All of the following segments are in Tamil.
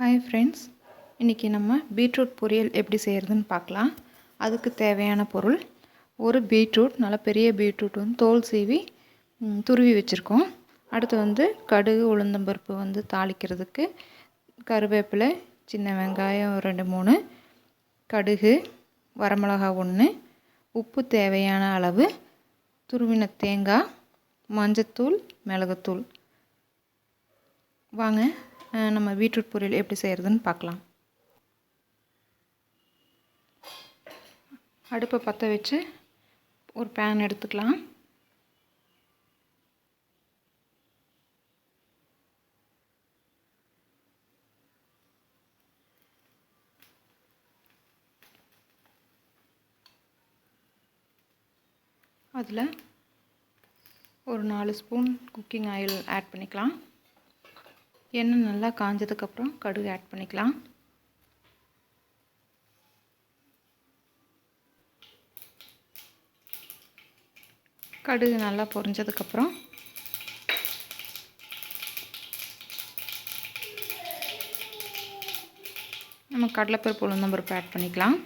ஹாய் ஃப்ரெண்ட்ஸ், இன்றைக்கி நம்ம பீட்ரூட் பொரியல் எப்படி செய்கிறதுன்னு பார்க்கலாம். அதுக்கு தேவையான பொருள், ஒரு பீட்ரூட், நல்ல பெரிய பீட்ரூட் தோல் சீவி துருவி வச்சுருக்கோம். அடுத்து கடுகு உளுந்தம்பருப்பு தாளிக்கிறதுக்கு கருவேப்பிலை, சின்ன வெங்காயம் 2-3, கடுகு, வரமிளகா 1, உப்பு தேவையான அளவு, துருவின தேங்காய், மஞ்சத்தூள், மிளகுத்தூள். வாங்க நம்ம பீட்ரூட் பொரியல் எப்படி செய்கிறதுன்னு பார்க்கலாம். அடுப்பை பற்ற வச்சு ஒரு பேன் எடுத்துக்கலாம். அதில் ஒரு 4 ஸ்பூன் குக்கிங் ஆயில் ஆட் பண்ணிக்கலாம். எண்ணெய் நல்லா காஞ்சதுக்கப்புறம் கடுகு ஆட் பண்ணிக்கலாம். கடுகு நல்லா பொரிஞ்சதுக்கப்புறம் நம்ம கடலைப்பருப்பு உளுந்தம்பருப்பு ஆட் பண்ணிக்கலாம்.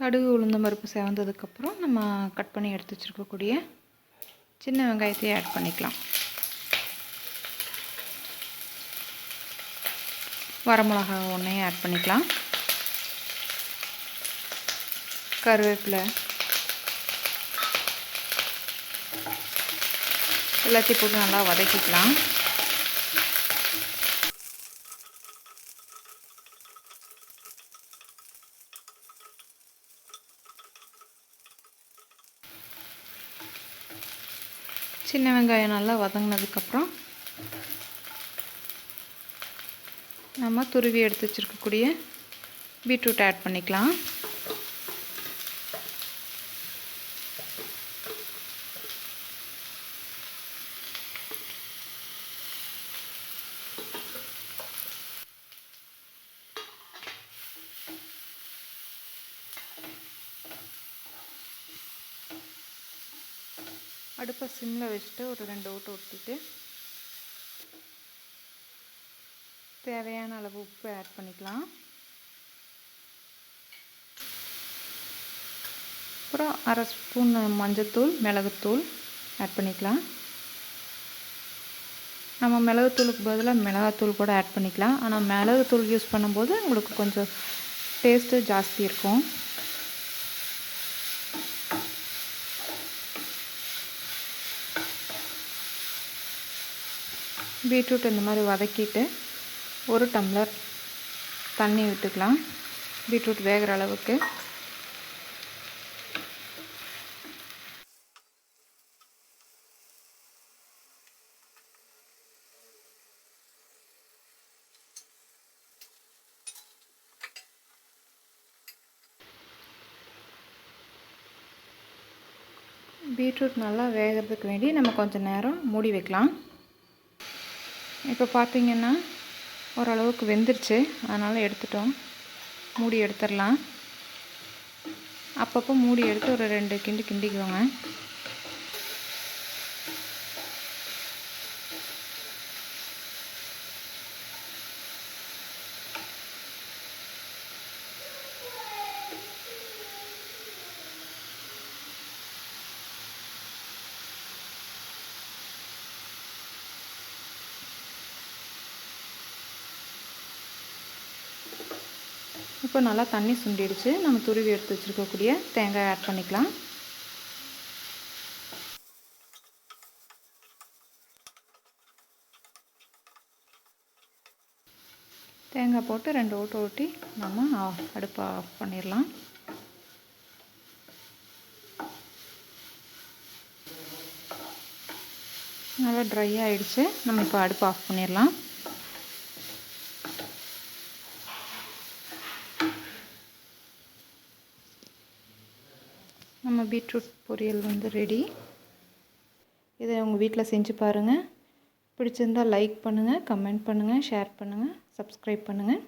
கடுகு உளுந்தம்பருப்பு சேவந்ததுக்கப்புறம் நம்ம கட் பண்ணி எடுத்து வச்சுருக்கக்கூடிய சின்ன வெங்காயத்தையும் ஆட் பண்ணிக்கலாம். வரமிளகா 1 ஆட் பண்ணிக்கலாம். கருவேப்பிலை எல்லாத்தையும் போட்டு நல்லா வதக்கிக்கலாம். சின்ன வெங்காயம் நல்லா வதங்கினதுக்கப்புறம் நம்ம துருவி எடுத்து வச்சுருக்கக்கூடிய பீட்ரூட் ஆட் பண்ணிக்கலாம். அடுப்பை சிம்மில் வச்சுட்டு ஒரு 2 ஓட்டு ஊற்றிட்டு தேவையான அளவு உப்பு ஆட் பண்ணிக்கலாம். அப்புறம் 1/2 ஸ்பூன் மஞ்சத்தூள், மிளகுத்தூள் ஆட் பண்ணிக்கலாம். நம்ம மிளகுத்தூளுக்கு பதிலாக மிளகாத்தூள் கூட ஆட் பண்ணிக்கலாம். ஆனால் மிளகுத்தூள் யூஸ் பண்ணும்போது உங்களுக்கு கொஞ்சம் டேஸ்ட்டு ஜாஸ்தி இருக்கும். பீட்ரூட் இந்த மாதிரி வதக்கிட்டு 1 டம்ளர் தண்ணி விட்டுக்கலாம். பீட்ரூட் வேகிற அளவுக்கு. பீட்ரூட் நல்லா வேகிறதுக்கு வேண்டி நம்ம கொஞ்சம் நேரம் மூடி வைக்கலாம். இப்போ பார்த்திங்கன்னா ஓரளவுக்கு வெந்துருச்சு, அதனால் எடுத்துட்டோம். மூடி எடுத்துடலாம். அப்பப்போ மூடி எடுத்து ஒரு 2 கிண்டு கிண்டிக்குவோங்க. இப்போ நல்லா தண்ணி சுண்டிடுச்சு. நம்ம துருவி எடுத்து வச்சுருக்கக்கூடிய தேங்காய் ஆட் பண்ணிக்கலாம். தேங்காய் போட்டு 2 ஓட்டு ஓட்டி நம்ம அடுப்பை ஆஃப் பண்ணிடலாம். நல்லா ட்ரை ஆகிடுச்சு. நம்ம இப்போ அடுப்பை ஆஃப் பண்ணிடலாம். நம்ம பீட்ரூட் பொரியல் ரெடி. இதை உங்கள் வீட்டில் செஞ்சு பாருங்கள். பிடிச்சிருந்தால் லைக் பண்ணுங்கள், கமெண்ட் பண்ணுங்கள், ஷேர் பண்ணுங்கள், சப்ஸ்கிரைப் பண்ணுங்கள்.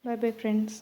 Bye bye friends.